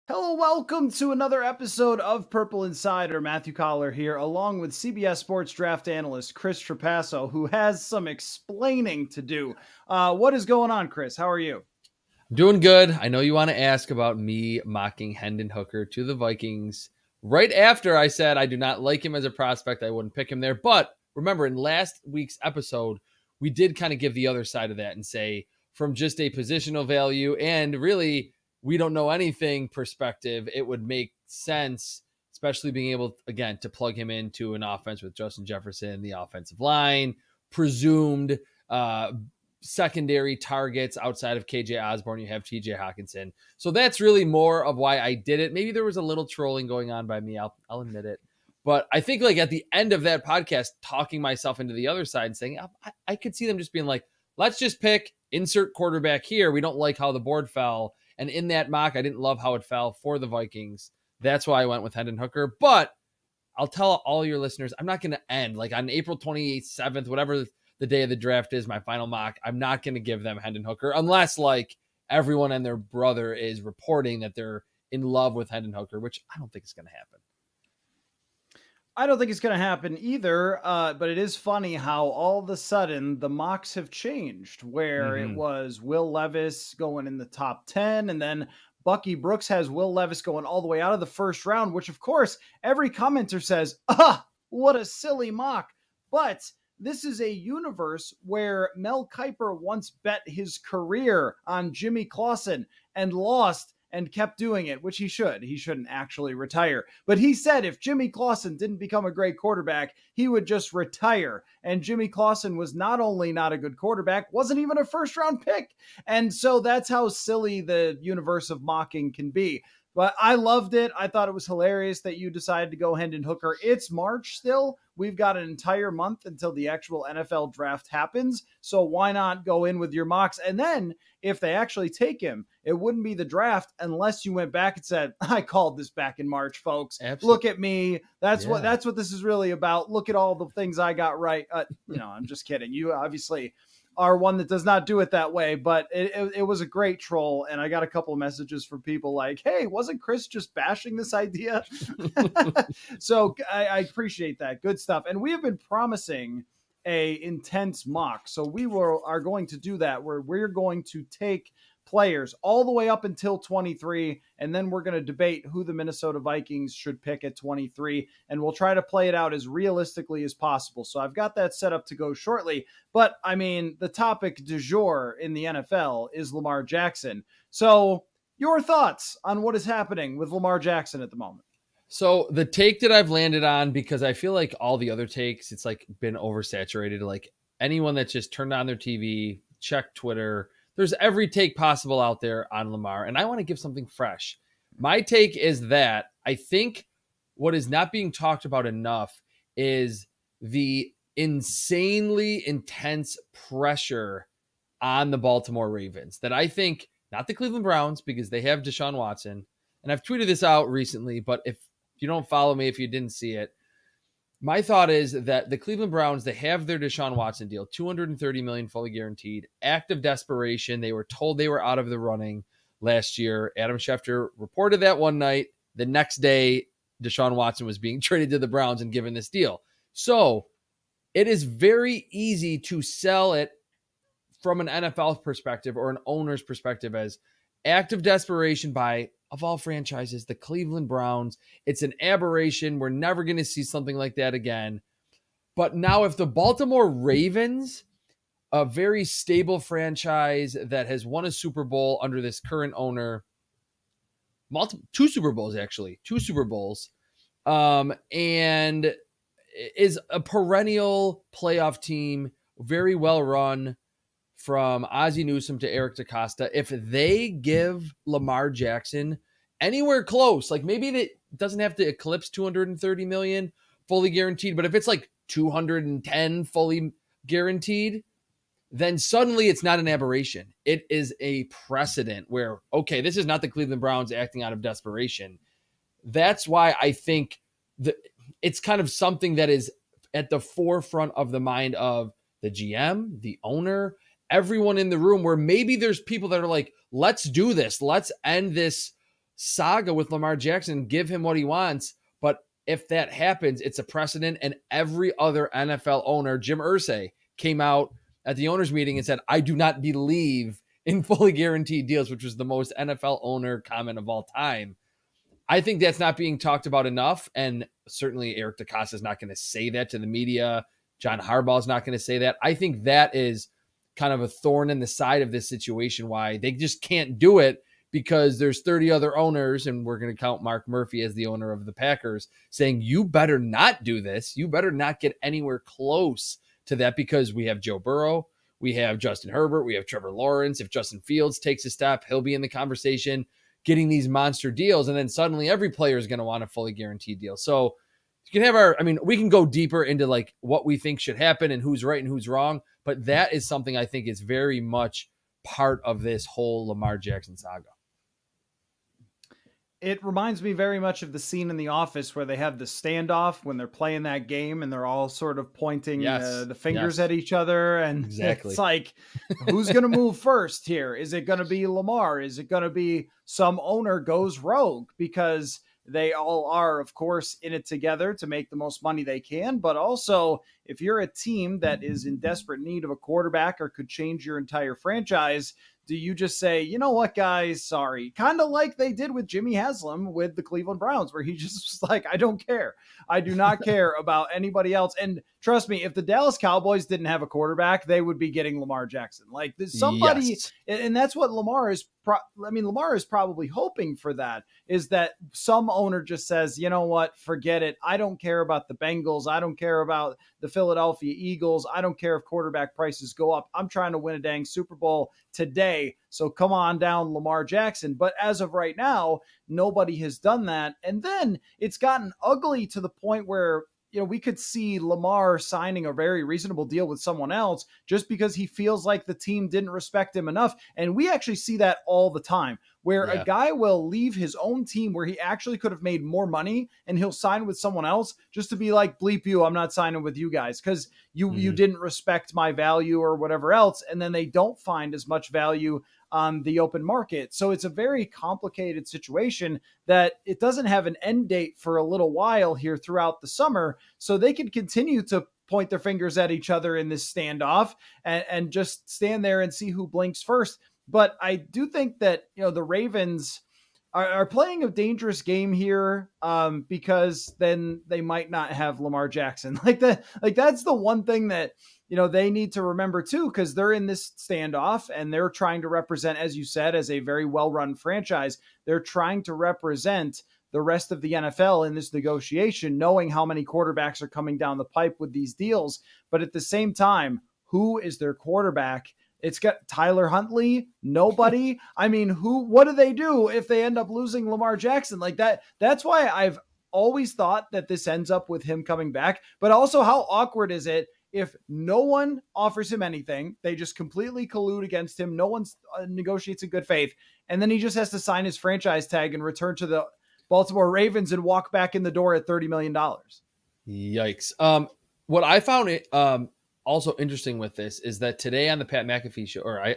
Hello, welcome to another episode of Purple Insider. Matthew Coller here, along with CBS Sports draft analyst Chris Trapasso, who has some explaining to do. What is going on, Chris? How are you? I'm doing good. I know you want to ask about me mocking Hendon Hooker to the Vikings right after I said I do not like him as a prospect. I wouldn't pick him there. But remember, in last week's episode, we did kind of give the other side of that and say from just a positional value and really we don't know anything perspective, it would make sense, especially being able, again, to plug him into an offense with Justin Jefferson, the offensive line, presumed secondary targets outside of KJ Osborne. You have TJ Hawkinson. So that's really more of why I did it. Maybe there was a little trolling going on by me. I'll admit it. But I think like at the end of that podcast, talking myself into the other side and saying, I could see them just being like, let's just pick insert quarterback here. We don't like how the board fell. And in that mock, I didn't love how it fell for the Vikings. That's why I went with Hendon Hooker. But I'll tell all your listeners, I'm not going to end like on April 28th, 7th, whatever the day of the draft is, my final mock. I'm not going to give them Hendon Hooker unless like everyone and their brother is reporting that they're in love with Hendon Hooker, which I don't think is going to happen. I don't think it's going to happen either, but it is funny how all of a sudden the mocks have changed, where it was Will Levis going in the top 10, and then Bucky Brooks has Will Levis going all the way out of the first round, which, of course, every commenter says, what a silly mock. But this is a universe where Mel Kiper once bet his career on Jimmy Clausen and lost and kept doing it, which he should. He shouldn't actually retire. But he said if Jimmy Clausen didn't become a great quarterback, he would just retire. And Jimmy Clausen was not only not a good quarterback, wasn't even a first-round pick. And so that's how silly the universe of mocking can be. But I loved it. I thought it was hilarious that you decided to go Hendon Hooker. It's March still. We've got an entire month until the actual NFL draft happens. So why not go in with your mocks? And then if they actually take him, it wouldn't be the draft unless you went back and said, I called this back in March, folks. Absolutely. Look at me. That's what this is really about. Look at all the things I got right. I'm just kidding. You obviously are one that does not do it that way, but it was a great troll. And I got a couple of messages from people like, hey, wasn't Chris just bashing this idea? So I appreciate that. Good stuff. And we have been promising a intense mock. So are going to do that where we're going to take players all the way up until 23, and then we're going to debate who the Minnesota Vikings should pick at 23, and we'll try to play it out as realistically as possible. So I've got that set up to go shortly, but I mean, the topic du jour in the NFL is Lamar Jackson. So your thoughts on what is happening with Lamar Jackson at the moment? So the take that I've landed on, because I feel like all the other takes, it's like been oversaturated. Like anyone that's just turned on their TV, check Twitter, there's every take possible out there on Lamar, and I want to give something fresh. My take is that I think what is not being talked about enough is the insanely intense pressure on the Baltimore Ravens that I think, not the Cleveland Browns, because they have Deshaun Watson, and I've tweeted this out recently, but if you don't follow me, if you didn't see it, my thought is that the Cleveland Browns, they have their Deshaun Watson deal, $230 million fully guaranteed, act of desperation. They were told they were out of the running last year. Adam Schefter reported that one night. The next day, Deshaun Watson was being traded to the Browns and given this deal. So it is very easy to sell it from an NFL perspective or an owner's perspective as act of desperation by, of all franchises, the Cleveland Browns. It's an aberration. We're never going to see something like that again. But now if the Baltimore Ravens, a very stable franchise that has won a Super Bowl under this current owner, two Super Bowls, and is a perennial playoff team, very well run, from Ozzie Newsome to Eric DeCosta, if they give Lamar Jackson anywhere close, like maybe it doesn't have to eclipse 230 million fully guaranteed, but if it's like 210 fully guaranteed, then suddenly it's not an aberration. It is a precedent where, okay, this is not the Cleveland Browns acting out of desperation. That's why I think it's kind of something that is at the forefront of the mind of the GM, the owner, everyone in the room, where maybe there's people that are like, let's do this. Let's end this saga with Lamar Jackson, give him what he wants. But if that happens, it's a precedent. And every other NFL owner, Jim Irsay, came out at the owners meeting and said, I do not believe in fully guaranteed deals, which was the most NFL owner comment of all time. I think that's not being talked about enough. And certainly Eric DeCosta is not going to say that to the media. John Harbaugh is not going to say that. I think that is kind of a thorn in the side of this situation, why they just can't do it, because there's 30 other owners, and we're going to count Mark Murphy as the owner of the Packers, saying, you better not do this. You better not get anywhere close to that, because we have Joe Burrow, we have Justin Herbert, we have Trevor Lawrence. If Justin Fields takes a step, he'll be in the conversation getting these monster deals. And then suddenly every player is going to want a fully guaranteed deal. So you can have we can go deeper into like what we think should happen and who's right and who's wrong. But that is something I think is very much part of this whole Lamar Jackson saga. It reminds me very much of the scene in The Office where they have the standoff when they're playing that game and they're all sort of pointing the fingers at each other. And it's like, who's going to move first here? Is it going to be Lamar? Is it going to be some owner goes rogue? Because they all are, of course, in it together to make the most money they can. But also, if you're a team that is in desperate need of a quarterback or could change your entire franchise, do you just say, you know what, guys, sorry, kind of like they did with Jimmy Haslam with the Cleveland Browns, where he just was like, I don't care. I do not care about anybody else. And trust me, if the Dallas Cowboys didn't have a quarterback, they would be getting Lamar Jackson. Like somebody, and that's what Lamar is. Lamar is probably hoping for that, is that some owner just says, you know what, forget it. I don't care about the Bengals. I don't care about the Philadelphia Eagles. I don't care if quarterback prices go up. I'm trying to win a dang Super Bowl today. So come on down, Lamar Jackson. But as of right now, nobody has done that. And then it's gotten ugly to the point where, you know, we could see Lamar signing a very reasonable deal with someone else just because he feels like the team didn't respect him enough. And we actually see that all the time, where a guy will leave his own team where he actually could have made more money and he'll sign with someone else just to be like, bleep you, I'm not signing with you guys because you didn't respect my value or whatever else. And then they don't find as much value on the open market. So it's a very complicated situation that it doesn't have an end date for a little while here throughout the summer. So they can continue to point their fingers at each other in this standoff and just stand there and see who blinks first. But I do think that, you know, the Ravens are playing a dangerous game here because then they might not have Lamar Jackson like that. Like that's the one thing that, you know, they need to remember too, because they're in this standoff and they're trying to represent, as you said, as a very well-run franchise. They're trying to represent the rest of the NFL in this negotiation, knowing how many quarterbacks are coming down the pipe with these deals. But at the same time, who is their quarterback? It's got Tyler Huntley, nobody. I mean, what do they do if they end up losing Lamar Jackson like that? That's why I've always thought that this ends up with him coming back. But also, how awkward is it if no one offers him anything? They just completely collude against him. No one negotiates in good faith. And then he just has to sign his franchise tag and return to the Baltimore Ravens and walk back in the door at $30 million. Yikes. What I found also interesting with this is that today on the Pat McAfee show, or I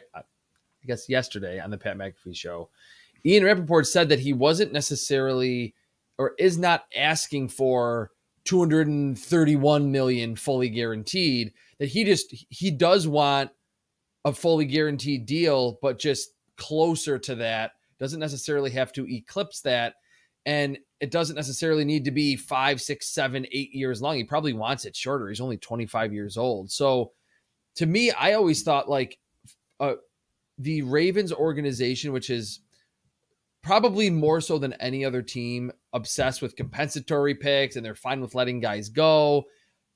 guess yesterday on the Pat McAfee show, Ian Rappaport said that he wasn't necessarily or is not asking for $231 million fully guaranteed, that he does want a fully guaranteed deal, but just closer to that. Doesn't necessarily have to eclipse that. And it doesn't necessarily need to be 5, 6, 7, 8 years long. He probably wants it shorter. He's only 25 years old. So to me, I always thought like the Ravens organization, which is probably more so than any other team, obsessed with compensatory picks, and they're fine with letting guys go.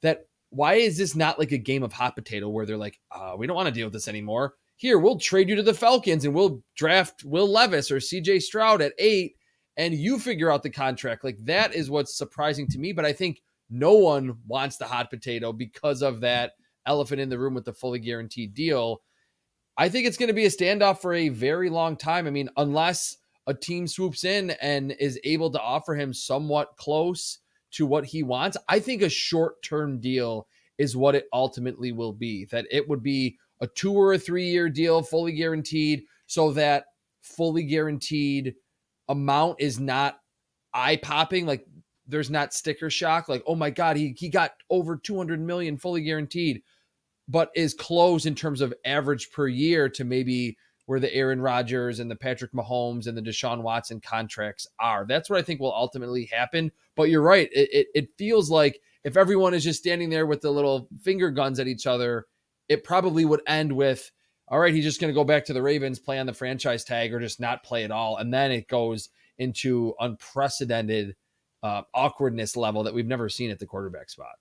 That why is this not like a game of hot potato where they're like, we don't want to deal with this anymore. Here, we'll trade you to the Falcons and we'll draft Will Levis or CJ Stroud at 8. And you figure out the contract. Like that is what's surprising to me. But I think no one wants the hot potato because of that elephant in the room with the fully guaranteed deal. I think it's going to be a standoff for a very long time. I mean, unless a team swoops in and is able to offer him somewhat close to what he wants, I think a short-term deal is what it ultimately will be. That it would be a 2 or a 3 year deal, fully guaranteed, so that fully guaranteed amount is not eye popping. Like there's not sticker shock. Like, oh my God, he got over 200 million fully guaranteed, but is close in terms of average per year to maybe where the Aaron Rodgers and the Patrick Mahomes and the Deshaun Watson contracts are. That's what I think will ultimately happen. But you're right. It feels like if everyone is just standing there with the little finger guns at each other, it probably would end with, all right, he's just going to go back to the Ravens, play on the franchise tag, or just not play at all. And then it goes into unprecedented awkwardness level that we've never seen at the quarterback spot.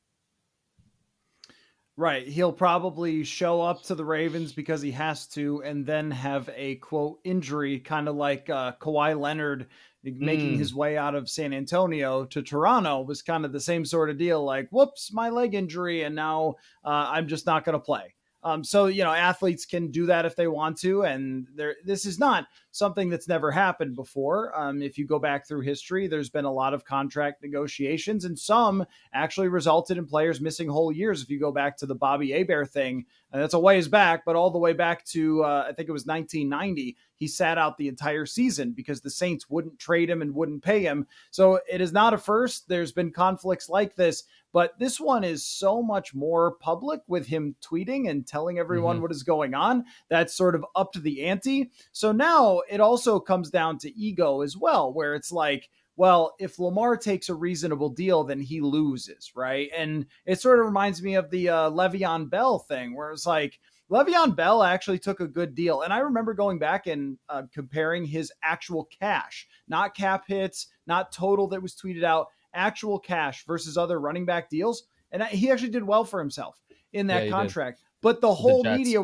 Right. He'll probably show up to the Ravens because he has to, and then have a quote injury, kind of like Kawhi Leonard making his way out of San Antonio to Toronto was kind of the same sort of deal. Like, whoops, my leg injury. And now I'm just not going to play. So, athletes can do that if they want to. And this is not something that's never happened before. If you go back through history, there's been a lot of contract negotiations, and some actually resulted in players missing whole years. If you go back to the Bobby Hebert thing, and that's a ways back, but all the way back to, I think it was 1990, he sat out the entire season because the Saints wouldn't trade him and wouldn't pay him. So it is not a first. There's been conflicts like this, but this one is so much more public with him tweeting and telling everyone what is going on. That's sort of up to the ante. So now it also comes down to ego as well, where it's like, well, if Lamar takes a reasonable deal, then he loses, right? And it sort of reminds me of the Le'Veon Bell thing, where it's like, Le'Veon Bell actually took a good deal. And I remember going back and comparing his actual cash, not cap hits, not total that was tweeted out, actual cash versus other running back deals. And he actually did well for himself in that contract. But the whole media,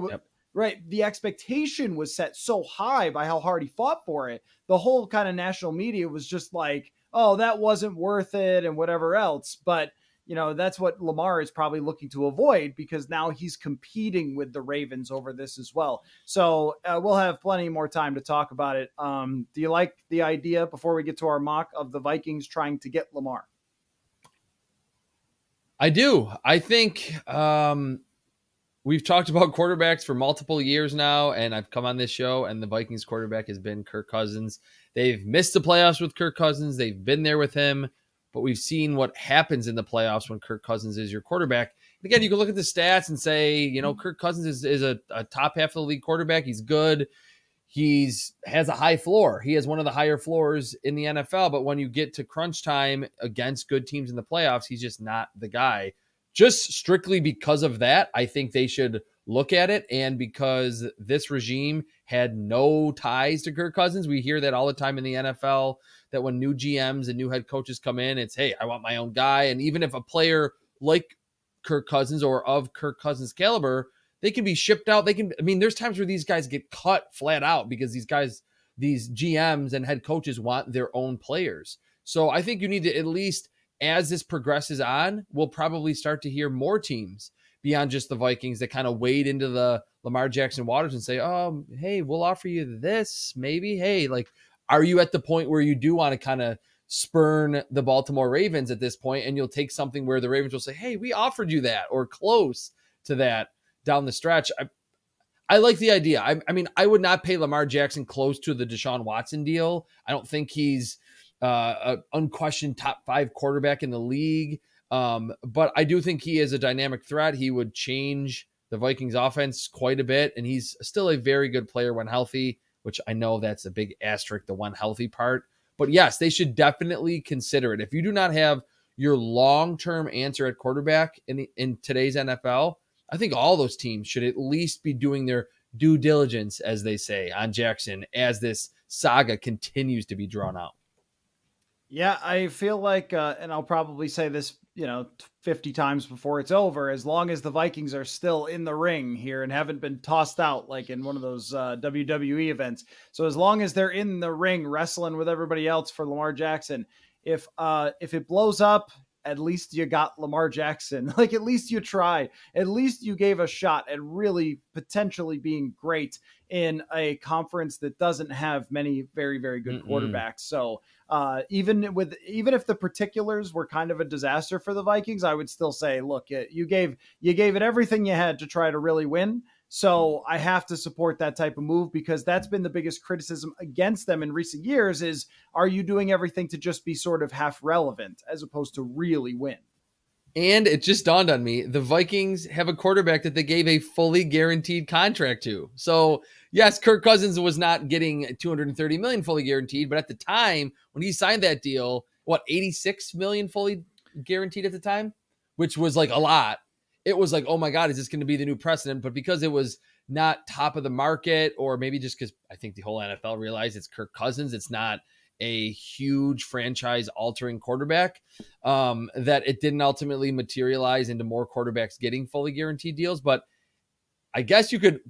right, the expectation was set so high by how hard he fought for it. The whole kind of national media was just like, oh, that wasn't worth it and whatever else. But that's what Lamar is probably looking to avoid, because now he's competing with the Ravens over this as well. So we'll have plenty more time to talk about it. Do you like the idea, before we get to our mock, of the Vikings trying to get Lamar? I do. I think we've talked about quarterbacks for multiple years now, and I've come on this show, and the Vikings quarterback has been Kirk Cousins. They've missed the playoffs with Kirk Cousins. They've been there with him. But we've seen what happens in the playoffs when Kirk Cousins is your quarterback. And again, you can look at the stats and say, Kirk Cousins is a top half of the league quarterback. He's good. Has a high floor. He has one of the higher floors in the NFL. But when you get to crunch time against good teams in the playoffs, he's just not the guy. Just strictly because of that, I think they should look at it. And because this regime had no ties to Kirk Cousins, we hear that all the time in the NFL, that when new GMs and new head coaches come in, it's, hey, I want my own guy. And even if a player like Kirk Cousins or of Kirk Cousins caliber, they can be shipped out. There's times where these guys get cut flat out because these GMs and head coaches want their own players. So I think you need to, at least as this progresses on, we'll probably start to hear more teams beyond just the Vikings that kind of wade into the Lamar Jackson waters and say, oh, hey, we'll offer you this, maybe. Hey, like, are you at the point where you do want to kind of spurn the Baltimore Ravens at this point, and you'll take something where the Ravens will say, hey, we offered you that, or close to that down the stretch? I like the idea. I mean, I would not pay Lamar Jackson close to the Deshaun Watson deal. I don't think he's an unquestioned top 5 quarterback in the league. But I do think he is a dynamic threat. He would change the Vikings offense quite a bit, and he's still a very good player when healthy, which I know that's a big asterisk, the one healthy part. But yes, they should definitely consider it. If you do not have your long-term answer at quarterback in today's NFL, I think all those teams should at least be doing their due diligence, as they say, on Jackson as this saga continues to be drawn out. Yeah, I feel like, and I'll probably say this, 50 times before it's over, as long as the Vikings are still in the ring here and haven't been tossed out like in one of those WWE events. So as long as they're in the ring wrestling with everybody else for Lamar Jackson, if it blows up, at least you got Lamar Jackson. Like, at least you tried. At least you gave a shot at really potentially being great in a conference that doesn't have many very, very good quarterbacks. So even if the particulars were kind of a disaster for the Vikings, I would still say, look, you gave it everything you had to try to really win. So I have to support that type of move because that's been the biggest criticism against them in recent years is, are you doing everything to just be sort of half relevant as opposed to really win? And it just dawned on me, the Vikings have a quarterback that they gave a fully guaranteed contract to. So yes, Kirk Cousins was not getting $230 million fully guaranteed, but at the time when he signed that deal, what, $86 million fully guaranteed at the time, which was like a lot. It was like, oh my God, is this going to be the new precedent? But because it was not top of the market, or maybe just because I think the whole NFL realized it's Kirk Cousins, it's not a huge franchise altering quarterback, that it didn't ultimately materialize into more quarterbacks getting fully guaranteed deals. But I guess you could,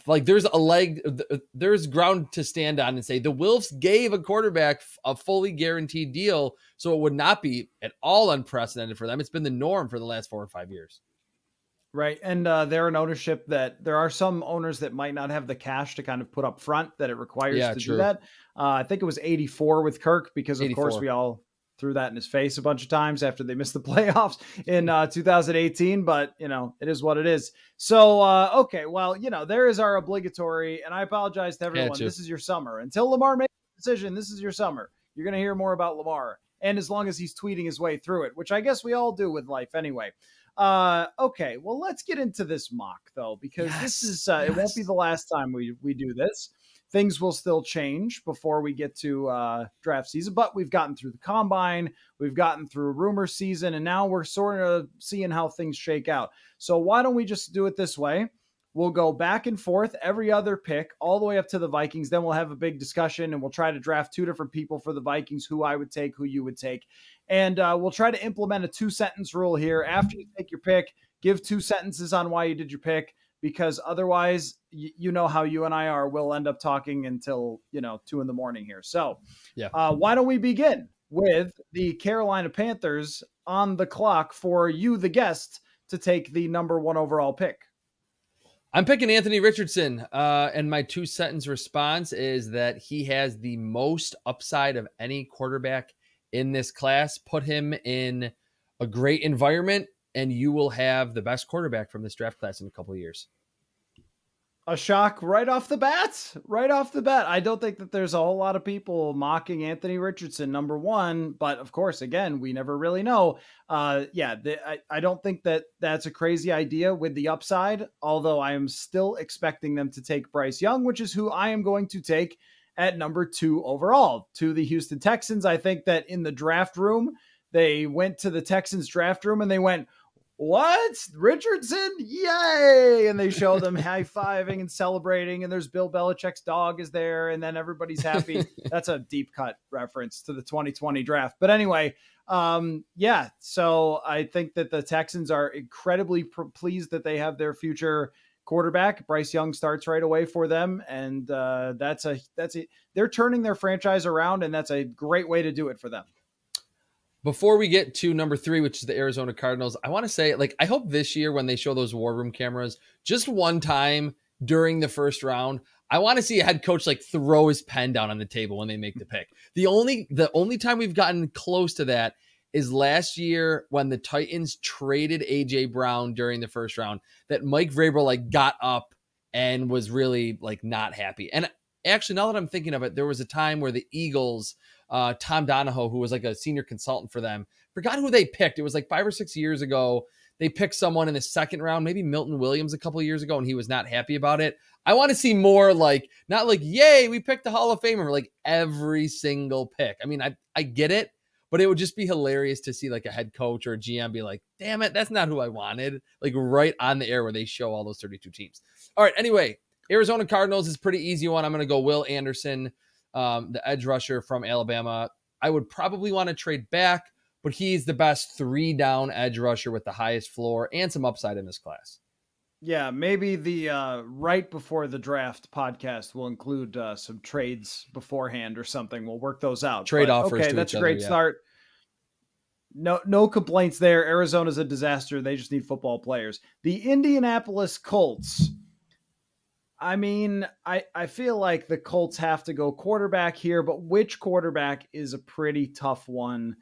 like, there's ground to stand on and say the Wilfs gave a quarterback a fully guaranteed deal, so it would not be at all unprecedented for them. It's been the norm for the last 4 or 5 years. Right. And they're an ownership that there are some owners that might not have the cash to kind of put up front that it requires to do that. I think it was 84 with Kirk because, of 84. course, we all threw that in his face a bunch of times after they missed the playoffs in 2018. But, it is what it is. So, okay, well, there is our obligatory. And I apologize to everyone. This is your summer. Until Lamar makes a decision, this is your summer. You're going to hear more about Lamar. And as long as he's tweeting his way through it, which I guess we all do with life anyway. Okay, well, let's get into this mock though, because this is it won't be the last time we do this. Things will still change before we get to draft season, but we've gotten through the combine, we've gotten through rumor season, and now we're sort of seeing how things shake out. So why don't we just do it this way? We'll go back and forth every other pick all the way up to the Vikings. Then we'll have a big discussion and we'll try to draft 2 different people for the Vikings, who I would take, who you would take. And we'll try to implement a 2-sentence rule here. After you take your pick, give 2 sentences on why you did your pick, because otherwise, you know how you and I are. We'll end up talking until, 2 a.m. here. So why don't we begin with the Carolina Panthers on the clock for you, the guest, to take the number 1 overall pick? I'm picking Anthony Richardson, and my 2-sentence response is that he has the most upside of any quarterback in this class. Put him in a great environment, and you will have the best quarterback from this draft class in a couple of years. A shock right off the bat. I don't think that there's a whole lot of people mocking Anthony Richardson, number 1, but of course, again, we never really know. I don't think that that's a crazy idea with the upside, although I am still expecting them to take Bryce Young, which is who I am going to take at number 2 overall to the Houston Texans. I think that in the draft room, they went to the Texans draft room and they went, what? Richardson? Yay! And they show them high-fiving and celebrating, and there's Bill Belichick's dog is there, and then everybody's happy. That's a deep cut reference to the 2020 draft. But anyway, so I think that the Texans are incredibly pleased that they have their future quarterback. Bryce Young starts right away for them, and they're turning their franchise around, and that's a great way to do it for them. Before we get to number 3, which is the Arizona Cardinals, I want to say, I hope this year when they show those war room cameras, just one time during the first round, I want to see a head coach throw his pen down on the table when they make the pick. The only time we've gotten close to that is last year when the Titans traded AJ Brown during the first round, that Mike Vrabel got up and was really not happy. And actually, now that I'm thinking of it, there was a time where the Eagles, Tom Donahoe, who was a senior consultant for them, forgot who they picked. It was 5 or 6 years ago. They picked someone in the second round, maybe Milton Williams a couple of years ago, and he was not happy about it. I want to see more not yay, we picked the Hall of Famer, every single pick. I mean, I get it, but it would just be hilarious to see a head coach or a GM be damn it, that's not who I wanted. Right on the air where they show all those 32 teams. All right, anyway, Arizona Cardinals is a pretty easy one. I'm going to go Will Anderson, the edge rusher from Alabama. I would probably want to trade back, but he's the best 3-down edge rusher with the highest floor and some upside in this class. Yeah, maybe the right before the draft podcast will include some trades beforehand or something. We'll work those out. Trade offers. Okay, that's a great start. No complaints there. Arizona's a disaster. They just need football players. The Indianapolis Colts. I mean, I feel like the Colts have to go quarterback here, but which quarterback is a pretty tough one.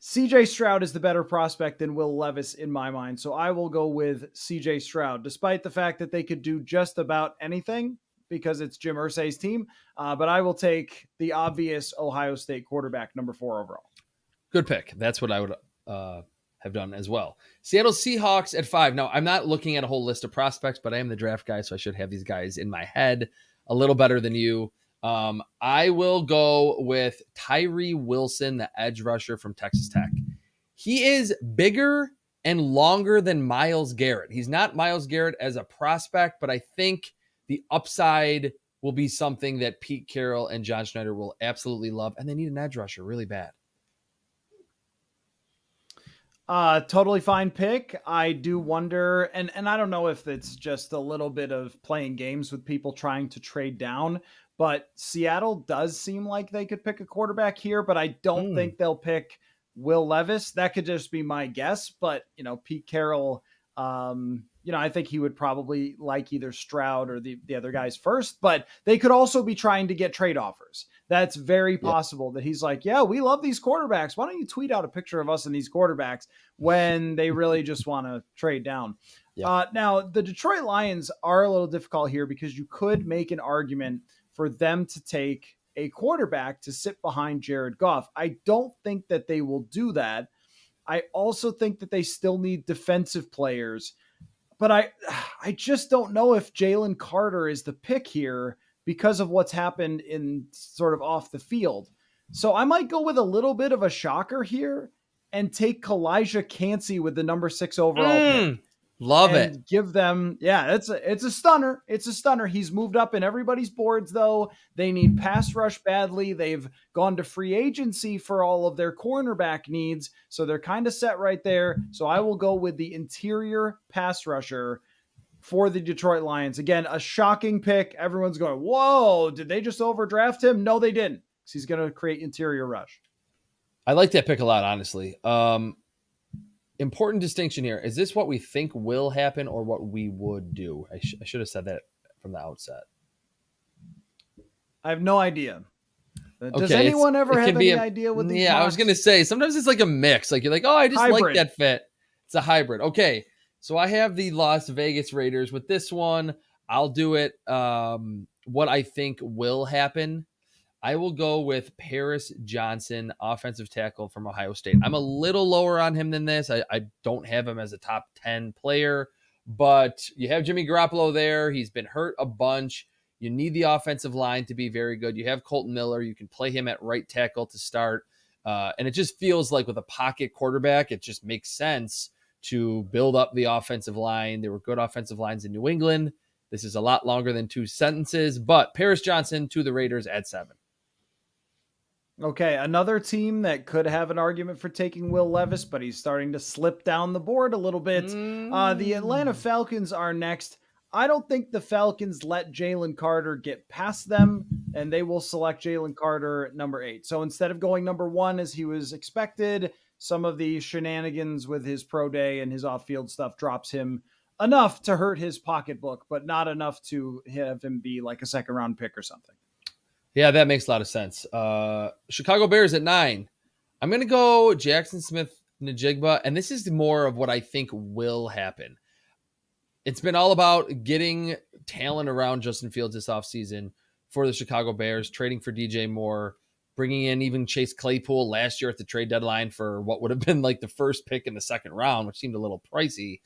CJ Stroud is the better prospect than Will Levis in my mind. So I will go with CJ Stroud, despite the fact that they could do just about anything because it's Jim Irsay's team. But I will take the obvious Ohio State quarterback, number 4 overall. Good pick. That's what I would have done as well. Seattle Seahawks at 5. Now, I'm not looking at a whole list of prospects, but I am the draft guy, so I should have these guys in my head a little better than you. I will go with Tyree Wilson, the edge rusher from Texas Tech. He is bigger and longer than Myles Garrett. He's not Myles Garrett as a prospect, but I think the upside will be something that Pete Carroll and John Schneider will absolutely love, and they need an edge rusher really bad. Totally fine pick. I do wonder, and I don't know if it's just a little bit of playing games with people trying to trade down, but Seattle does seem like they could pick a quarterback here, but I don't think they'll pick Will Levis. That could just be my guess, but Pete Carroll, I think he would probably like either Stroud or the other guys first, but they could also be trying to get trade offers. That's very possible that he's like, yeah, we love these quarterbacks. Why don't you tweet out a picture of us and these quarterbacks when they really just want to trade down? Yeah. Now, the Detroit Lions are a little difficult here because you could make an argument for them to take a quarterback to sit behind Jared Goff. I don't think that they will do that. I also think that they still need defensive players, but I just don't know if Jalen Carter is the pick here because of what's happened in sort of off the field. So I might go with a little bit of a shocker here and take Kalijah Cansey with the number 6 overall pick. Love it. Give them, it's a stunner. It's a stunner. He's moved up in everybody's boards, though. They need pass rush badly. They've gone to free agency for all of their cornerback needs, so they're kind of set right there. So I will go with the interior pass rusher for the Detroit Lions. Again, a shocking pick. Everyone's going, whoa, did they just overdraft him? No, they didn't. Because he's going to create interior rush. I like that pick a lot, honestly. Important distinction here. Is this what we think will happen or what we would do? I should have said that from the outset. I have no idea. Does anyone ever have any idea what these I was going to say, sometimes it's like a mix. Like you're like, oh, I just like that fit. It's a hybrid. Okay. So I have the Las Vegas Raiders. With this one, I'll do it. What I think will happen. I will go with Paris Johnson, offensive tackle from Ohio State. I'm a little lower on him than this. I don't have him as a top 10 player, but you have Jimmy Garoppolo there. He's been hurt a bunch. You need the offensive line to be very good. You have Colton Miller. You can play him at right tackle to start. And it just feels like with a pocket quarterback, it just makes sense to build up the offensive line. There were good offensive lines in New England. This is a lot longer than 2 sentences, but Paris Johnson to the Raiders at 7. Okay, another team that could have an argument for taking Will Levis, but he's starting to slip down the board a little bit. The Atlanta Falcons are next. I don't think the Falcons let Jalen Carter get past them, and they will select Jalen Carter at number 8. So instead of going number 1 as he was expected, some of the shenanigans with his pro day and his off-field stuff drops him enough to hurt his pocketbook, but not enough to have him be like a second-round pick or something. Yeah, that makes a lot of sense. Chicago Bears at 9. I'm going to go Jackson Smith-Njigba, and this is more of what I think will happen. It's been all about getting talent around Justin Fields this offseason for the Chicago Bears, trading for DJ Moore, bringing in even Chase Claypool last year at the trade deadline for what would have been like the first pick in the second round, which seemed a little pricey.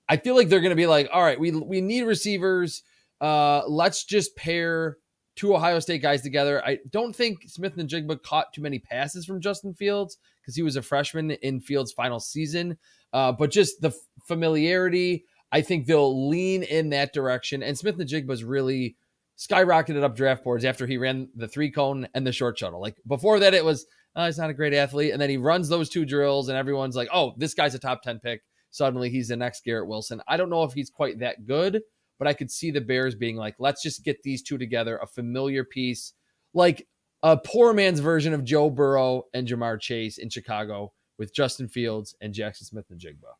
I feel like they're going to be like, all right, we need receivers. Let's just pair 2 Ohio State guys together. I don't think Smith-Njigba caught too many passes from Justin Fields because he was a freshman in Fields' final season. But just the familiarity, I think they'll lean in that direction. And Smith-Njigba's really skyrocketed up draft boards after he ran the 3-cone and the short shuttle. Like before that, it was, he's not a great athlete. And then he runs those 2 drills and everyone's like, oh, this guy's a top 10 pick. Suddenly he's the next Garrett Wilson. I don't know if he's quite that good, but I could see the Bears being like, let's just get these 2 together, a familiar piece, like a poor man's version of Joe Burrow and Jamar Chase in Chicago with Justin Fields and Jackson Smith-Njigba.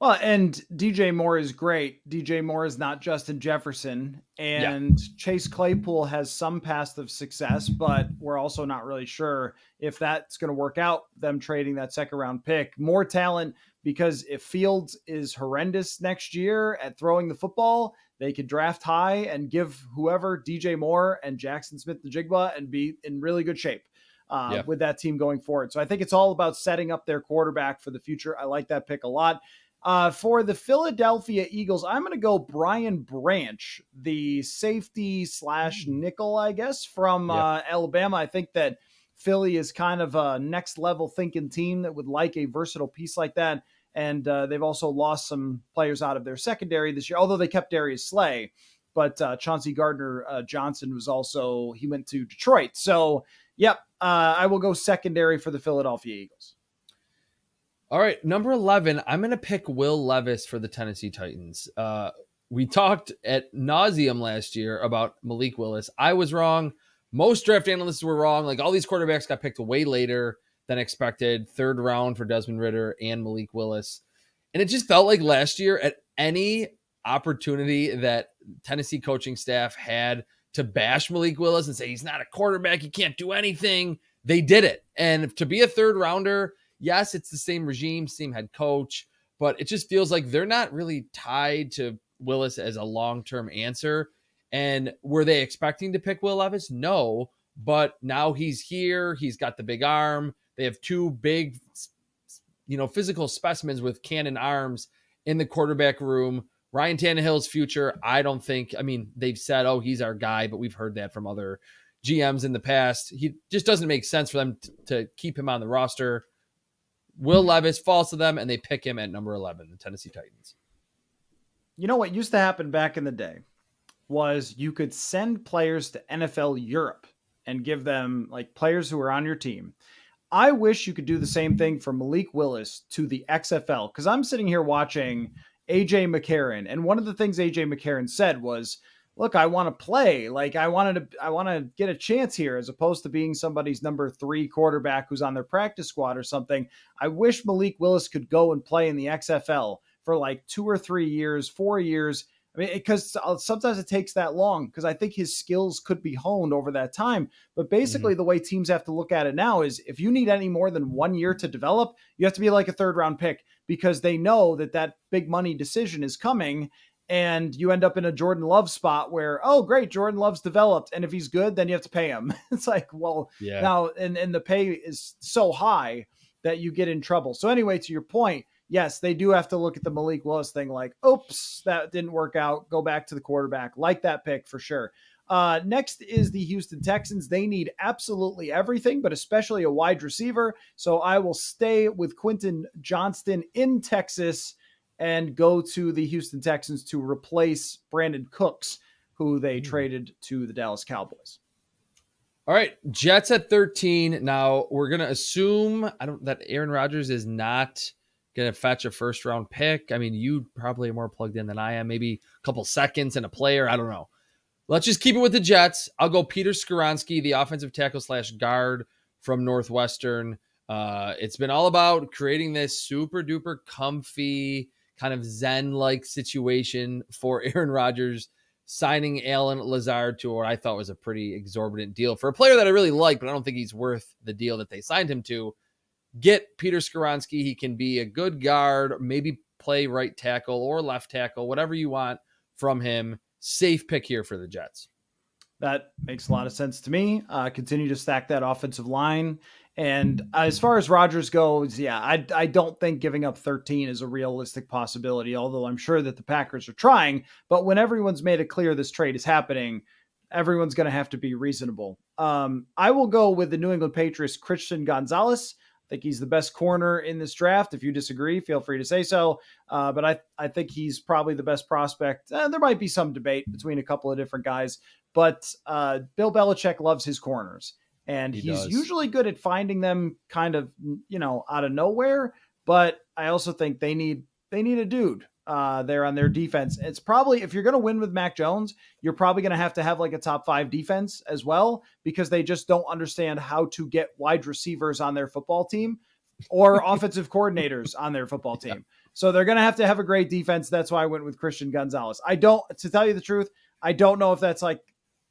Well, and DJ Moore is great. DJ Moore is not Justin Jefferson, Yeah. and Chase Claypool has some past of success, but we're also not really sure if that's going to work out, them trading that second round pick. More talent, because if Fields is horrendous next year at throwing the football, they could draft high and give whoever DJ Moore and Jackson Smith-Njigba and be in really good shape. With that team going forward. So I think it's all about setting up their quarterback for the future. I like that pick a lot. For the Philadelphia Eagles, I'm going to go Brian Branch, the safety / nickel, I guess, from Alabama. I think that Philly is kind of a next level thinking team that would like a versatile piece like that. And they've also lost some players out of their secondary this year, although they kept Darius Slay. But Chauncey Gardner-Johnson he went to Detroit. So, yep, I will go secondary for the Philadelphia Eagles. All right, number 11, I'm going to pick Will Levis for the Tennessee Titans. We talked at nauseum last year about Malik Willis. I was wrong. Most draft analysts were wrong. Like, all these quarterbacks got picked way later than expected. 3rd round for Desmond Ridder and Malik Willis. And it just felt like last year, at any opportunity that Tennessee coaching staff had to bash Malik Willis and say he's not a quarterback, he can't do anything, they did it. And to be a 3rd rounder, yes, it's the same regime, same head coach, but it just feels like they're not really tied to Willis as a long-term answer. And were they expecting to pick Will Levis? No, but now he's here. He's got the big arm. They have 2 big, physical specimens with cannon arms in the quarterback room. Ryan Tannehill's future, they've said, oh, he's our guy, but we've heard that from other GMs in the past. He just doesn't make sense for them to keep him on the roster. Will Levis falls to them, and they pick him at number 11, the Tennessee Titans. You know what used to happen back in the day was you could send players to NFL Europe and give them, like, players who are on your team. I wish you could do the same thing for Malik Willis to the XFL, because I'm sitting here watching AJ McCarron, and one of the things AJ McCarron said was, look, I want to play. Like, I want to get a chance here, as opposed to being somebody's number 3 quarterback who's on their practice squad or something. I wish Malik Willis could go and play in the XFL for like 2 or 3 years, 4 years. I mean, because sometimes it takes that long, because I think his skills could be honed over that time. But basically, the way teams have to look at it now is, if you need any more than 1 year to develop, you have to be like a 3rd round pick, because they know that big money decision is coming. And you end up in a Jordan Love spot where, oh, great, Jordan Love's developed, and if he's good, then you have to pay him. It's like, well, now, and the pay is so high that you get in trouble. So anyway, to your point, yes, they do have to look at the Malik Willis thing like, oops, that didn't work out. Go back to the quarterback. Like that pick for sure. Next is the Houston Texans. They need absolutely everything, but especially a wide receiver. So I will stay with Quentin Johnston in Texas and go to the Houston Texans to replace Brandon Cooks, who they traded to the Dallas Cowboys. All right, Jets at 13. Now, we're going to assume that Aaron Rodgers is not going to fetch a 1st round pick. I mean, you probably are more plugged in than I am. Maybe a couple seconds and a player. I don't know. Let's just keep it with the Jets. I'll go Peter Skoronski, the offensive tackle / guard from Northwestern. It's been all about creating this super duper comfy, kind of Zen-like situation for Aaron Rodgers, signing Alan Lazard to what I thought was a pretty exorbitant deal for a player that I really like, but I don't think he's worth the deal that they signed him to. Get Peter Skoronski. He can be a good guard, maybe play right tackle or left tackle, whatever you want from him. Safe pick here for the Jets. That makes a lot of sense to me. Continue to stack that offensive line. And as far as Rodgers goes, I don't think giving up 13 is a realistic possibility, although I'm sure that the Packers are trying. But when everyone's made it clear this trade is happening, everyone's going to have to be reasonable. I will go with the New England Patriots, Christian Gonzalez. I think he's the best corner in this draft. If you disagree, feel free to say so. But I think he's probably the best prospect. There might be some debate between a couple of different guys, but Bill Belichick loves his corners. And he's usually good at finding them kind of, out of nowhere. But I also think they need a dude there on their defense. It's probably, if you're going to win with Mac Jones, you're probably going to have like a top 5 defense as well, because they just don't understand how to get wide receivers on their football team or offensive coordinators on their football team. So they're going to have a great defense. That's why I went with Christian Gonzalez. To tell you the truth, I don't know if that's like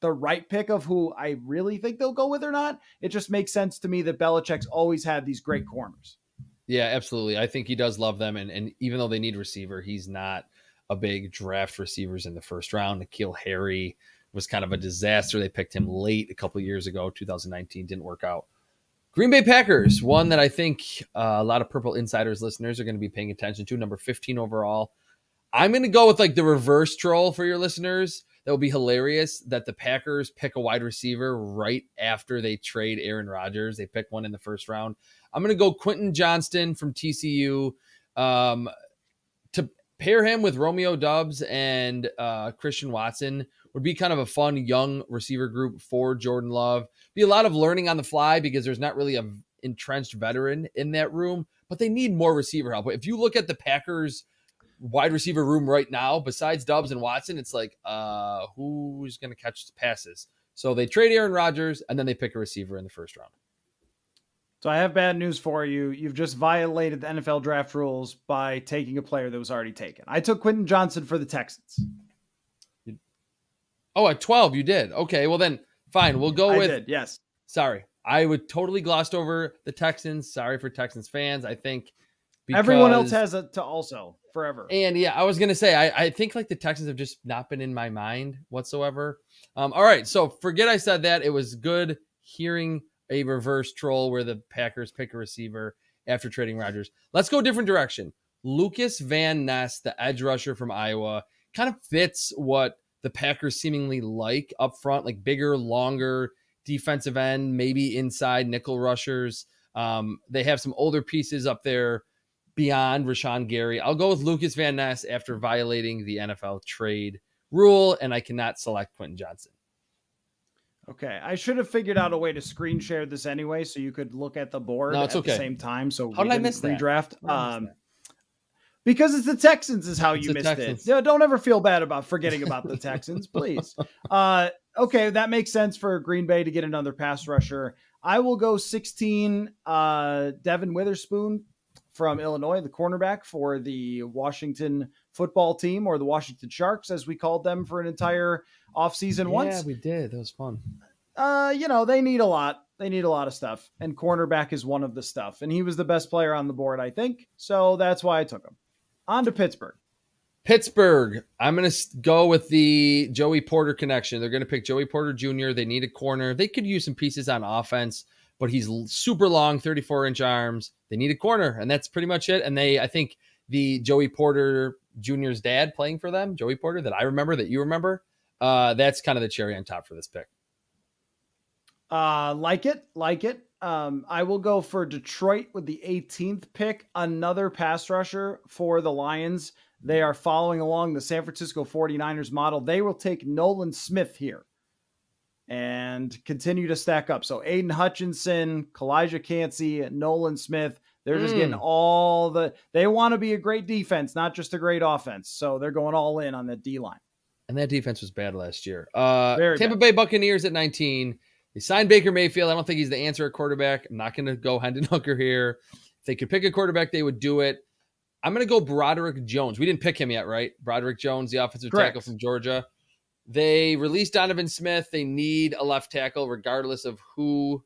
the right pick of who I really think they'll go with or not. It just makes sense to me that Belichick's always had these great corners. Yeah, absolutely. I think he does love them. And even though they need receiver, he's not a big draft receivers in the first round. N'Keal Harry was kind of a disaster. They picked him late a couple of years ago. 2019 didn't work out. Green Bay Packers, one that I think a lot of Purple Insiders listeners are going to be paying attention to, number 15 overall. I'm going to go with like the reverse troll for your listeners. That would be hilarious that the Packers pick a wide receiver right after they trade Aaron Rodgers. They pick one in the first round. I'm going to go Quentin Johnston from TCU to pair him with Romeo Doubs and Christian Watson would be kind of a fun young receiver group for Jordan Love. Be a lot of learning on the fly because there's not really an entrenched veteran in that room, but they need more receiver help. If you look at the Packers wide receiver room right now, besides Doubs and Watson, it's like, who's going to catch the passes? So they trade Aaron Rodgers and then they pick a receiver in the first round. So I have bad news for you. You've just violated the NFL draft rules by taking a player that was already taken. I took Quentin Johnston for the Texans. Oh, at 12 you did. Okay, well then, fine. We'll go with... I did, yes. Sorry. I would totally glossed over the Texans. Sorry for Texans fans. I think everyone else has it to also forever. And yeah, I was going to say, I think like the Texans have just not been in my mind whatsoever. All right. So forget I said that. It was good hearing a reverse troll where the Packers pick a receiver after trading Rodgers. Let's go a different direction. Lucas Van Ness, the edge rusher from Iowa, kind of fits what the Packers seemingly like up front, like bigger, longer defensive end, maybe inside nickel rushers. They have some older pieces up there beyond Rashawn Gary. I'll go with Lucas Van Ness after violating the NFL trade rule, and I cannot select Quentin Johnston. Okay, I should have figured out a way to screen share this anyway, so you could look at the board at the same time. So how did I miss that? Redraft. Because it's the Texans is how you missed it. Don't ever feel bad about forgetting about the Texans, please. Okay, that makes sense for Green Bay to get another pass rusher. I will go 16, Devin Witherspoon from Illinois, the cornerback for the Washington football team, or the Washington Sharks, as we called them for an entire offseason once. Yeah, we did. That was fun. They need a lot. They need a lot of stuff, and cornerback is one of the stuff. And he was the best player on the board, I think. So that's why I took him. On to Pittsburgh. I'm going to go with the Joey Porter connection. They're going to pick Joey Porter Jr. They need a corner. They could use some pieces on offense, but he's super long, 34-inch arms. They need a corner, and that's pretty much it. And I think the Joey Porter Jr.'s dad playing for them, Joey Porter, that I remember, that you remember, that's kind of the cherry on top for this pick. Like it. I will go for Detroit with the 18th pick, another pass rusher for the Lions. They are following along the San Francisco 49ers model. They will take Nolan Smith here and continue to stack up. So Aiden Hutchinson, Kalijah Cansey, Nolan Smith, they're just getting they want to be a great defense, not just a great offense. So they're going all in on the D-line. And that defense was bad last year. Tampa Bay Buccaneers at 19. They signed Baker Mayfield. I don't think he's the answer at quarterback. I'm not going to go Hendon Hooker here. If they could pick a quarterback, they would do it. I'm going to go Broderick Jones. We didn't pick him yet, right? Broderick Jones, the offensive tackle from Georgia. They released Donovan Smith. They need a left tackle regardless of who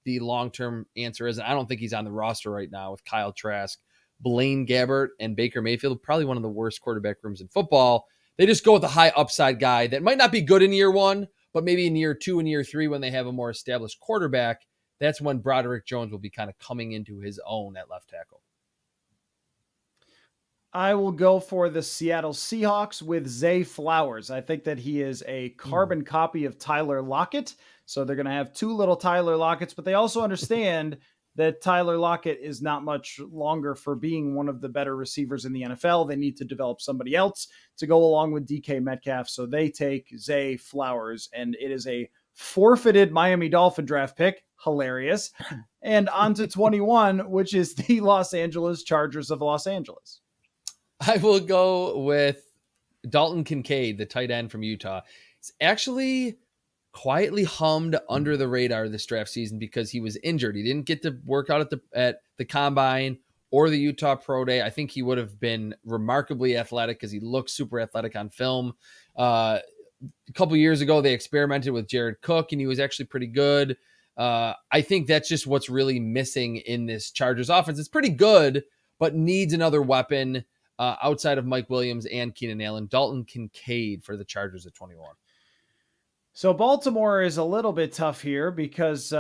the long-term answer is. And I don't think he's on the roster right now with Kyle Trask, Blaine Gabbert, and Baker Mayfield. Probably one of the worst quarterback rooms in football. They just go with a high upside guy that might not be good in year one, but maybe in year 2 and year 3, when they have a more established quarterback, that's when Broderick Jones will be kind of coming into his own at left tackle. I will go for the Seattle Seahawks with Zay Flowers. I think that he is a carbon copy of Tyler Lockett. So they're going to have 2 little Tyler Locketts, but they also understand that Tyler Lockett is not much longer for being one of the better receivers in the NFL. They need to develop somebody else to go along with DK Metcalf. So they take Zay Flowers, and it is a forfeited Miami Dolphin draft pick. Hilarious. And on to 21, which is the Los Angeles Chargers of Los Angeles. I will go with Dalton Kincaid, the tight end from Utah. It's actually quietly hummed under the radar this draft season because he was injured. He didn't get to work out at the combine or the Utah Pro Day. I think he would have been remarkably athletic because he looks super athletic on film. A couple years ago, they experimented with Jared Cook, and he was actually pretty good. I think that's just what's really missing in this Chargers offense. It's pretty good, but needs another weapon outside of Mike Williams and Keenan Allen. Dalton Kincaid for the Chargers at 21. So Baltimore is a little bit tough here because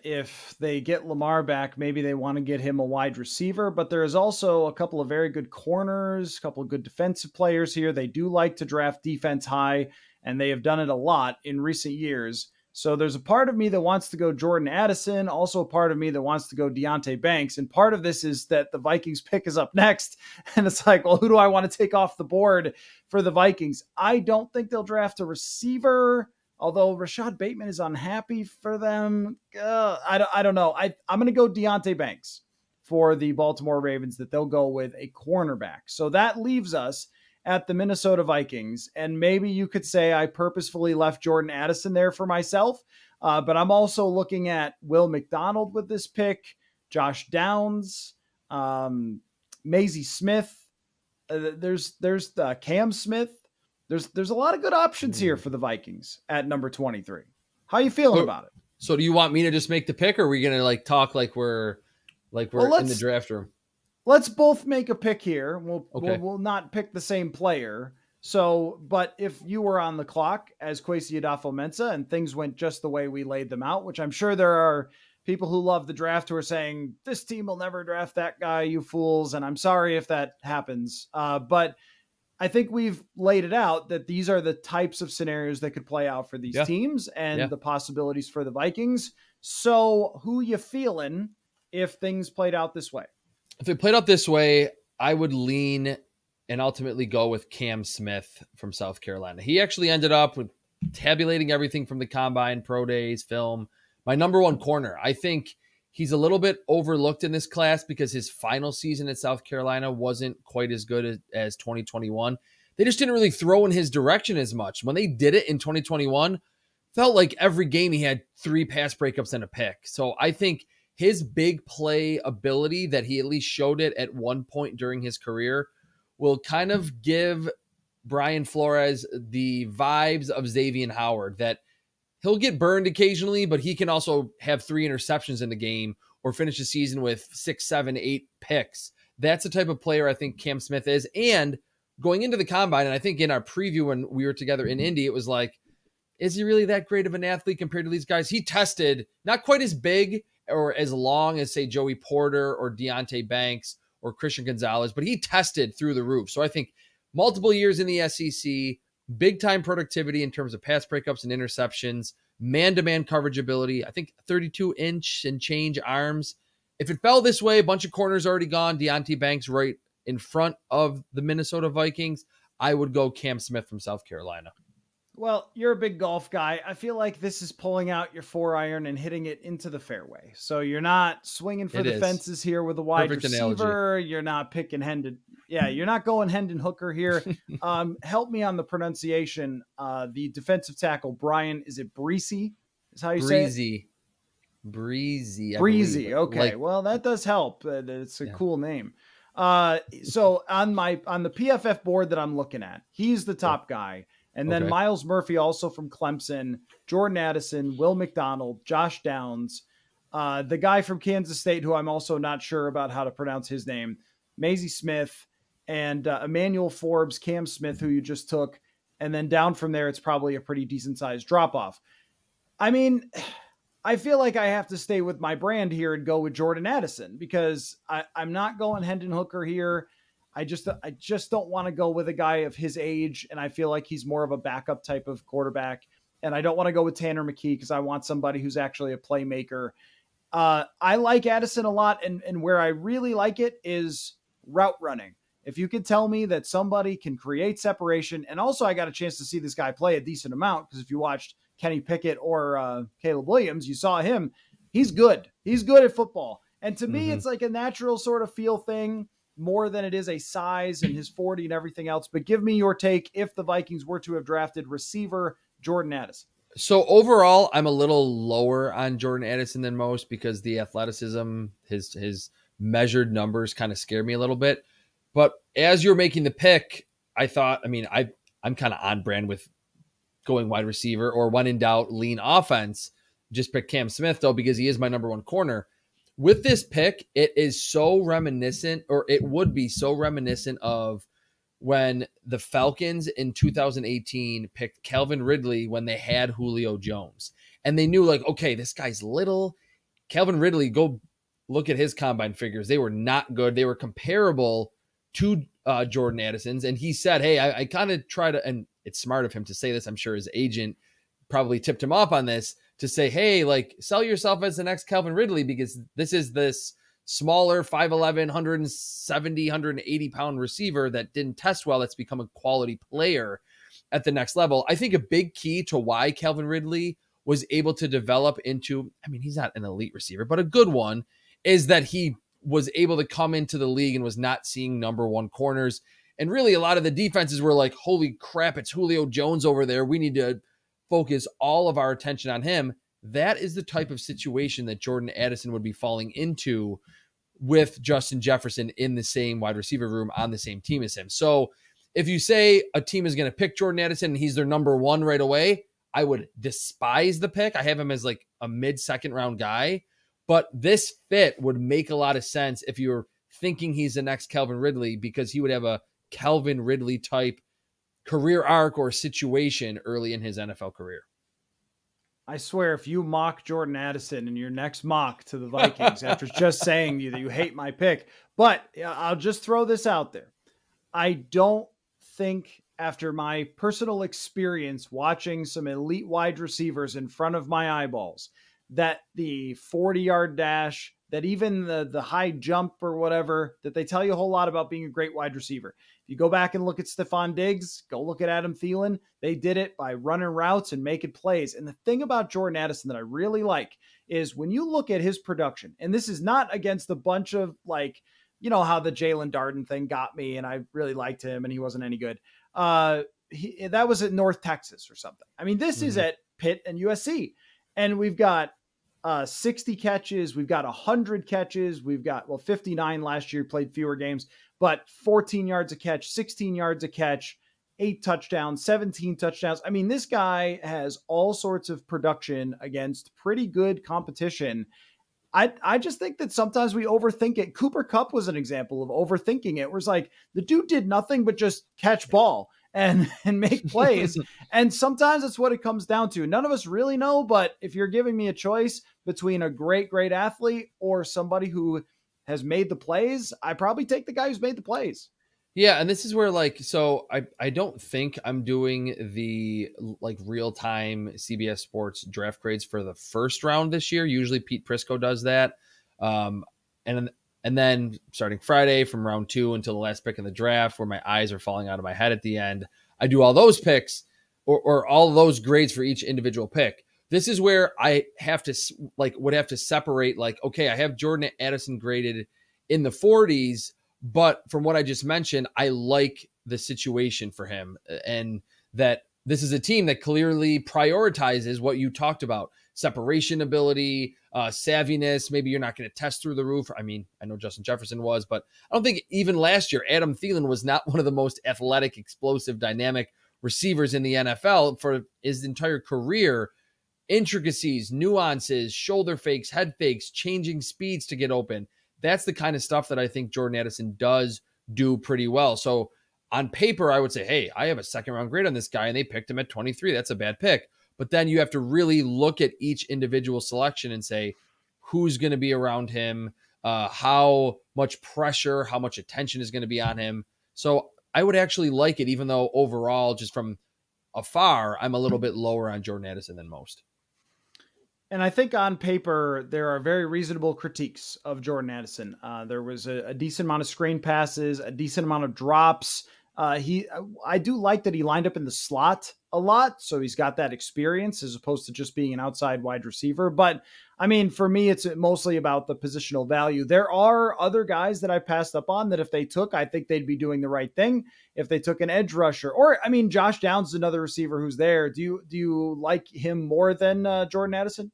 if they get Lamar back, maybe they want to get him a wide receiver, but there is also a couple of very good corners, a couple of good defensive players here. They do like to draft defense high, and they have done it a lot in recent years. So there's a part of me that wants to go Jordan Addison, also a part of me that wants to go Deonte Banks. And part of this is that the Vikings pick is up next. And it's like, well, who do I want to take off the board for the Vikings? I don't think they'll draft a receiver, although Rashad Bateman is unhappy for them. I don't know. I'm going to go Deonte Banks for the Baltimore Ravens, that they'll go with a cornerback. So that leaves us at the Minnesota Vikings. And maybe you could say I purposefully left Jordan Addison there for myself, but I'm also looking at Will McDonald with this pick, Josh Downs, Maisie Smith. There's Cam Smith. There's a lot of good options here for the Vikings at number 23. How are you feeling about it? So do you want me to just make the pick, or are we going to talk like we're in the draft room? Let's both make a pick here. We'll not pick the same player. So, but if you were on the clock as Kwesi Adolfo-Mensah and things went just the way we laid them out, which I'm sure there are people who love the draft who are saying, this team will never draft that guy, you fools. And I'm sorry if that happens. But I think we've laid it out that these are the types of scenarios that could play out for these teams and the possibilities for the Vikings. So who you feeling if things played out this way? If it played out this way, I would lean and ultimately go with Cam Smith from South Carolina. He actually ended up with tabulating everything from the combine, pro days, film. My number one corner. I think he's a little bit overlooked in this class because his final season at South Carolina wasn't quite as good as 2021. They just didn't really throw in his direction as much. When they did it in 2021, felt like every game he had 3 pass breakups and a pick. So I think his big play ability that he at least showed it at one point during his career will kind of give Brian Flores the vibes of Xavier Howard, that he'll get burned occasionally, but he can also have 3 interceptions in the game or finish the season with 6, 7, 8 picks. That's the type of player I think Cam Smith is. And going into the combine, and I think in our preview when we were together in Indy, it was like, is he really that great of an athlete compared to these guys? He tested not quite as big or as long as, say, Joey Porter or Deonte Banks or Christian Gonzalez, but he tested through the roof. So I think multiple years in the SEC, big-time productivity in terms of pass breakups and interceptions, man-to-man coverage ability, I think 32-inch and change arms. If it fell this way, a bunch of corners already gone, Deonte Banks right in front of the Minnesota Vikings, I would go Cam Smith from South Carolina. Well, you're a big golf guy. I feel like this is pulling out your 4-iron and hitting it into the fairway. So you're not swinging for the fences here with a wide receiver. Analogy. You're not picking Hendon. Yeah, you're not going Hendon Hooker here. Help me on the pronunciation. The defensive tackle, Brian, is it Breezy? Is how you say it? Breezy. Okay. Well, that does help. It's a cool name. So on the PFF board that I'm looking at, he's the top guy. And then Miles Murphy, also from Clemson, Jordan Addison, Will McDonald, Josh Downs, the guy from Kansas State, who I'm also not sure about how to pronounce his name, Maisie Smith, and Emmanuel Forbes, Cam Smith, who you just took. And then down from there, it's probably a pretty decent-sized drop-off. I mean, I feel like I have to stay with my brand here and go with Jordan Addison because I'm not going Hendon Hooker here. I just don't want to go with a guy of his age, and I feel like he's more of a backup type of quarterback. And I don't want to go with Tanner McKee because I want somebody who's actually a playmaker. I like Addison a lot, and where I really like it is route running. If you could tell me that somebody can create separation, and also I got a chance to see this guy play a decent amount because if you watched Kenny Pickett or Caleb Williams, you saw him. He's good. He's good at football. And to me, it's like a natural sort of feel thing, more than it is a size and his 40 and everything else. But give me your take if the Vikings were to have drafted receiver Jordan Addison. So overall, I'm a little lower on Jordan Addison than most because the athleticism, his measured numbers kind of scare me a little bit. But as you're making the pick, I thought, I'm kind of on brand with going wide receiver, or when in doubt, lean offense. Just pick Cam Smith, though, because he is my number one corner. With this pick, it is so reminiscent, or it would be so reminiscent of when the Falcons in 2018 picked Calvin Ridley when they had Julio Jones. And they knew, like, okay, this guy's little. Calvin Ridley, go look at his combine figures. They were not good. They were comparable to Jordan Addison's. And he said, hey, I kind of try to, and it's smart of him to say this. I'm sure his agent probably tipped him off on this, to say, hey, like, sell yourself as the next Calvin Ridley, because this is this smaller 5'11", 170, 180 pound receiver that didn't test well. That's become a quality player at the next level. I think a big key to why Calvin Ridley was able to develop into, he's not an elite receiver, but a good one, is that he was able to come into the league and was not seeing number one corners. And really a lot of the defenses were like, holy crap, it's Julio Jones over there. We need to focus all of our attention on him. That is the type of situation that Jordan Addison would be falling into with Justin Jefferson in the same wide receiver room on the same team as him. So if you say a team is going to pick Jordan Addison and he's their number one right away, I would despise the pick. I have him as like a mid-second round guy, but this fit would make a lot of sense if you're thinking he's the next Calvin Ridley, because he would have a Calvin Ridley type career arc or situation early in his NFL career. I swear, if you mock Jordan Addison in your next mock to the Vikings after just saying that you hate my pick, but I'll just throw this out there. I don't think, after my personal experience watching some elite wide receivers in front of my eyeballs, that the 40-yard dash, that even the high jump or whatever, that they tell you a whole lot about being a great wide receiver. If you go back and look at Stephon Diggs, go look at Adam Thielen, they did it by running routes and making plays. And the thing about Jordan Addison that I really like is when you look at his production, and this is not against a bunch of, like, you know how the Jalen Darden thing got me and I really liked him and he wasn't any good. That was at North Texas or something. This is at Pitt and USC. And we've got 60 catches. We've got 100 catches. We've got, 59 last year, played fewer games, but 14 yards a catch, 16 yards a catch, 8 touchdowns, 17 touchdowns. This guy has all sorts of production against pretty good competition. I just think that sometimes we overthink it. Cooper Kupp was an example of overthinking it, where it's like the dude did nothing but just catch ball and make plays. And sometimes that's what it comes down to. None of us really know, but if you're giving me a choice between a great athlete or somebody who has made the plays, I probably take the guy who's made the plays. Yeah. And this is where, like, so I don't think I'm doing the real-time CBS Sports draft grades for the first round this year. Usually Pete Prisco does that. And then starting Friday from round 2 until the last pick in the draft, where my eyes are falling out of my head at the end, I do all those picks or all those grades for each individual pick. This is where I have to would have to separate, okay, I have Jordan Addison graded in the 40s, but from what I just mentioned, I like the situation for him, and that this is a team that clearly prioritizes what you talked about: separation ability, savviness. Maybe you're not going to test through the roof. I know Justin Jefferson was, but I don't think even last year, Adam Thielen was not one of the most athletic, explosive, dynamic receivers in the NFL for his entire career. Intricacies, nuances, shoulder fakes, head fakes, changing speeds to get open. That's the kind of stuff that I think Jordan Addison does do pretty well. So on paper, I would say, hey, I have a second round grade on this guy and they picked him at 23. That's a bad pick. But then you have to really look at each individual selection and say, who's going to be around him, how much pressure, how much attention is going to be on him. So I would actually like it, even though overall, just from afar, I'm a little bit lower on Jordan Addison than most. And I think on paper, there are very reasonable critiques of Jordan Addison. There was a decent amount of screen passes, a decent amount of drops. I do like that he lined up in the slot a lot, so he's got that experience as opposed to just being an outside wide receiver. But for me, it's mostly about the positional value. There are other guys that I passed up on that if they took, I think they'd be doing the right thing. If they took an edge rusher, or Josh Downs is another receiver who's there. Do you like him more than Jordan Addison?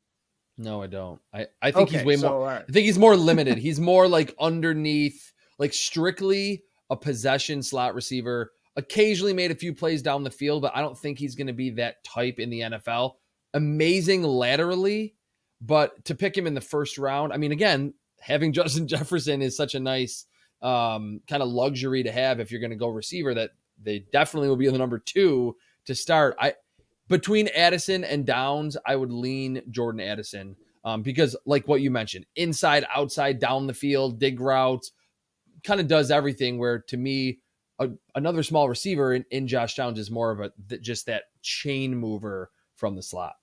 No, I don't. I think he's Okay, way so more. I think he's more limited. He's more like underneath, like strictly a possession slot receiver. Occasionally made a few plays down the field, but I don't think he's going to be that type in the NFL. Amazing laterally, but to pick him in the first round, I mean, again, having Justin Jefferson is such a nice kind of luxury to have if you're going to go receiver, that they definitely will be the number 2 to start. Between Addison and Downs, I would lean Jordan Addison because like what you mentioned, inside, outside, down the field, dig routes, kind of does everything, where to me, another small receiver in Josh Downs is more of just that chain mover from the slot.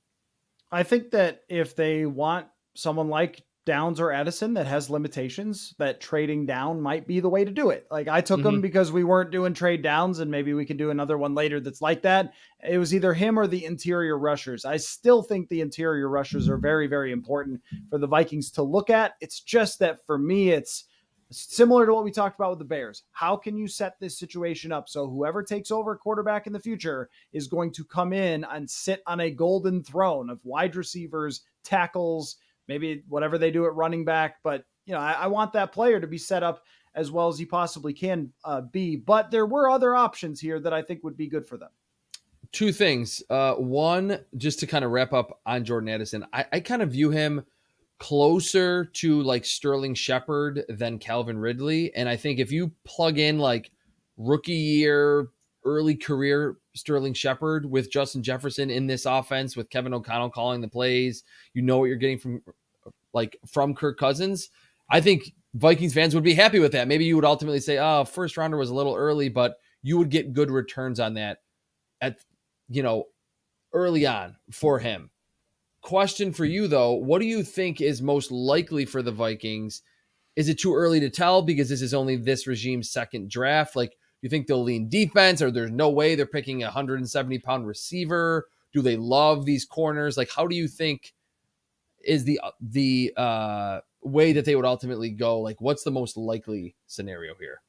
I think that if they want someone like Downs or Addison that has limitations, that trading down might be the way to do it. Like I took him because we weren't doing trade downs, and maybe we can do another one later that's like that. It was either him or the interior rushers. I still think the interior rushers are very, very important for the Vikings to look at. It's just that for me, it's similar to what we talked about with the Bears. How can you set this situation up so whoever takes over quarterback in the future is going to come in and sit on a golden throne of wide receivers, tackles, maybe whatever they do at running back. But, I want that player to be set up as well as he possibly can be. But there were other options here that I think would be good for them. 2 things. One, just to kind of wrap up on Jordan Addison, I kind of view him closer to like Sterling Shepard than Calvin Ridley. And I think if you plug in like rookie year, early career Sterling Shepard with Justin Jefferson in this offense, with Kevin O'Connell calling the plays, what you're getting from Kirk Cousins. I think Vikings fans would be happy with that. Maybe you would ultimately say, oh, first rounder was a little early, but you would get good returns on that early on for him. Question for you, though. What do you think is most likely for the Vikings? Is it too early to tell because this is only this regime's second draft? Like, do you think they'll lean defense, or there's no way they're picking a 170-pound receiver? Do they love these corners? Like, how do you think is the way that they would ultimately go? Like, what's the most likely scenario here?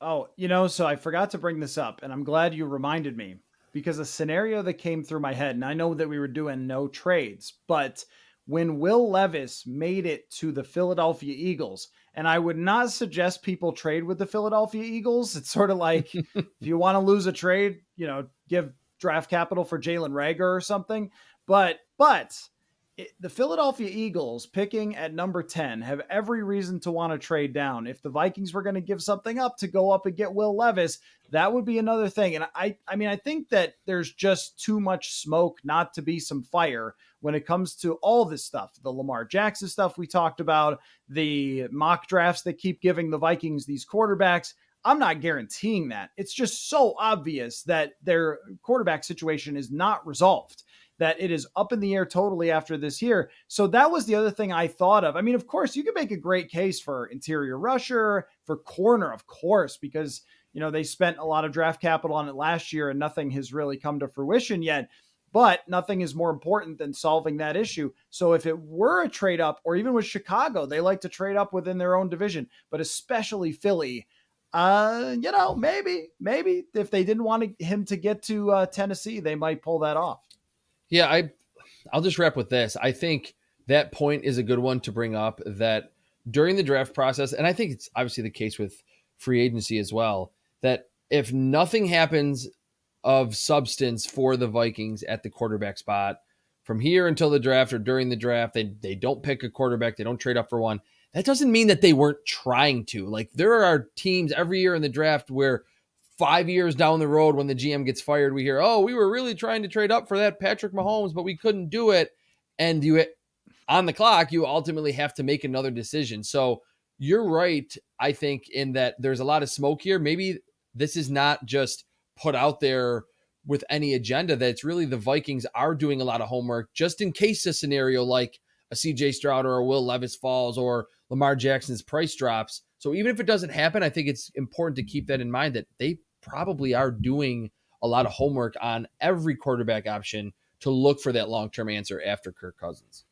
Oh, so I forgot to bring this up, and I'm glad you reminded me, because a scenario that came through my head, and I know that we were doing no trades, but when Will Levis made it to the Philadelphia Eagles, and I would not suggest people trade with the Philadelphia Eagles. It's sort of like if you want to lose a trade, give draft capital for Jalen Reagor or something. But the Philadelphia Eagles picking at number 10 have every reason to want to trade down. If the Vikings were going to give something up to go up and get Will Levis, that would be another thing. And I think that there's just too much smoke not to be some fire when it comes to all this stuff. The Lamar Jackson stuff we talked about, the mock drafts that keep giving the Vikings these quarterbacks. I'm not guaranteeing that. It's just so obvious that their quarterback situation is not resolved, that it is up in the air totally after this year. So that was the other thing I thought of. I mean, of course, you can make a great case for interior rusher, for corner, of course, because, they spent a lot of draft capital on it last year and nothing has really come to fruition yet. But nothing is more important than solving that issue. So if it were a trade up, or even with Chicago, they like to trade up within their own division, but especially Philly, maybe if they didn't want him to get to Tennessee, they might pull that off. Yeah, I'll just wrap with this. I think that point is a good one to bring up, that during the draft process, and I think it's obviously the case with free agency as well, that if nothing happens of substance for the Vikings at the quarterback spot from here until the draft or during the draft, they don't pick a quarterback, they don't trade up for one. That doesn't mean that they weren't trying to. Like, there are teams every year in the draft where 5 years down the road, when the GM gets fired, we hear, oh, we were really trying to trade up for that Patrick Mahomes, but we couldn't do it. And on the clock, you ultimately have to make another decision. So you're right, I think, in that there's a lot of smoke here. Maybe this is not just put out there with any agenda, that it's really the Vikings are doing a lot of homework just in case a scenario like a CJ Stroud or a Will Levis falls or Lamar Jackson's price drops. So even if it doesn't happen, I think it's important to keep that in mind, that they probably are doing a lot of homework on every quarterback option to look for that long-term answer after Kirk Cousins.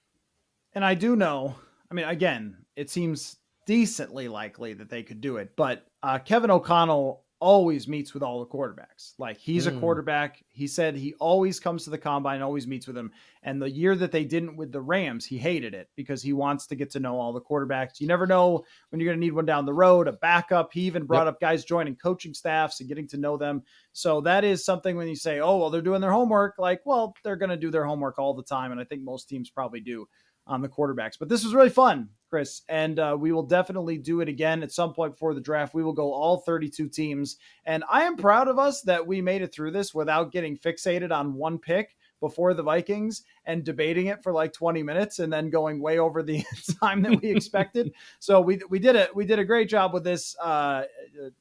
And I do know, I mean, again, it seems decently likely that they could do it, but Kevin O'Connell always meets with all the quarterbacks. Like, he's a quarterback. He said he always comes to the combine, always meets with them. And the year that they didn't with the Rams, he hated it because he wants to get to know all the quarterbacks. You never know when you're going to need one down the road, a backup. He even brought up guys joining coaching staffs and getting to know them. So that is something when you say, oh, well, they're doing their homework. Like, well, they're going to do their homework all the time. And I think most teams probably do on the quarterbacks. But this was really fun, Chris, and we will definitely do it again at some point before the draft. We will go all 32 teams, and I am proud of us that we made it through this without getting fixated on one pick before the Vikings and debating it for like 20 minutes and then going way over the time that we expected. So we did it. We did a great job with this.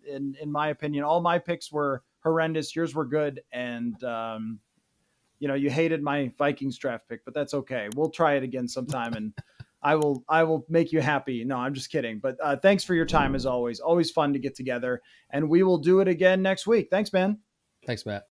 In my opinion, all my picks were horrendous. Yours were good. And, you hated my Vikings draft pick, but that's okay. We'll try it again sometime, and I will make you happy. No, I'm just kidding. But thanks for your time as always. Always fun to get together, and we will do it again next week. Thanks, man. Thanks, Matt.